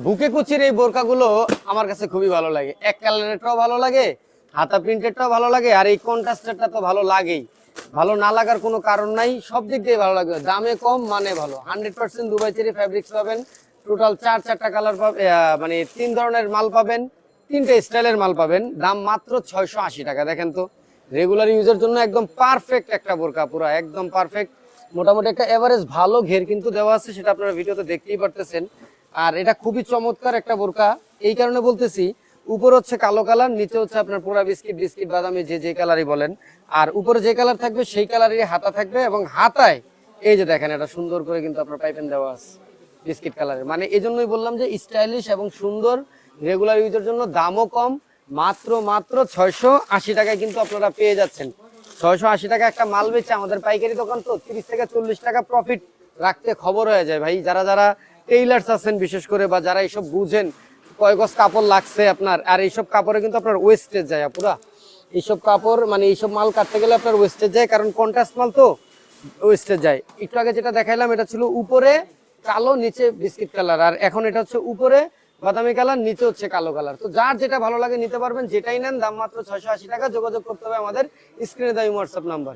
বুকে কুচির এই বোরকাগুলো আমার কাছে খুবই ভালো লাগে। এক কালারেরটাও ভালো লাগে, হাতা প্রিন্টেডটাও ভালো লাগে, আর এই কন্ট্রাস্টেরটা তো ভালো লাগেই। ভালো না লাগার কোনো কারণ নাই, সব দিক দিয়ে ভালো লাগবে। দামে কম, মানে ভালো। 100% দুবাই চেরি ফ্যাব্রিক্স পাবেন। টোটাল চারটা কালার পাবেন, মানে 3 ধরনের মাল পাবেন, 3টে স্টাইলের মাল পাবেন। দাম মাত্র 680 টাকা। দেখেন তো, রেগুলার ইউজের জন্য একদম পারফেক্ট একটা বোরকা, পুরো একদম পারফেক্ট। মোটামুটি একটা এভারেজ ভালো ঘের কিন্তু দেওয়া আছে, সেটা আপনারা ভিডিওতে দেখতেই পারতেছেন। আর এটা খুবই চমৎকার একটা বোরকা, এই কারণে বলতেছি। উপর হচ্ছে কালো কালার, নিচে হচ্ছে আপনার পুরা বিস্কিট বিস্কিট বাদামি যে কালারই বলেন। আর উপরে যে কালার থাকবে সেই কালারই হাতা থাকবে, এবং হাতায় এই যে দেখেন এটা সুন্দর করে কিন্তু আপনার পাইপেন দেওয়া আছে বিস্কিট কালারের। মানে এই জন্যই বললাম যে স্টাইলিশ এবং সুন্দর, রেগুলার ইউজের জন্য দামও কম। মাত্র 680 টাকায় কিন্তু আপনারা পেয়ে যাচ্ছেন। 680 টাকা একটা মাল বেচে আমাদের পাইকারি দোকান তো 30 থেকে 40 টাকা প্রফিট রাখতে খবর হয়ে যায় ভাই। যারা যারা টেইলার্স আছেন বিশেষ করে, বা যারা এইসব বুঝেন কয় গজ কাপড় লাগছে আপনার, আর এইসব কাপড়ে কিন্তু আপনার ওয়েস্টেজ যায় পুরা। এইসব কাপড় মানে এইসব মাল কাটতে গেলে আপনার ওয়েস্টেজ যায়, কারণ কন্ট্রাস্ট মাল তো ওয়েস্টেজ যায়। একটু আগে যেটা দেখাইলাম এটা ছিল উপরে কালো, নিচে বিস্কিট কালার, আর এখন এটা হচ্ছে উপরে বাদামি কালার, নিচে হচ্ছে কালো কালার। তো যার যেটা ভালো লাগে নিতে পারবেন, যেটাই নেন দাম মাত্র 680 টাকা। যোগাযোগ করতে হবে আমাদের স্ক্রিনে দেওয়া হোয়াটসঅ্যাপ নাম্বার।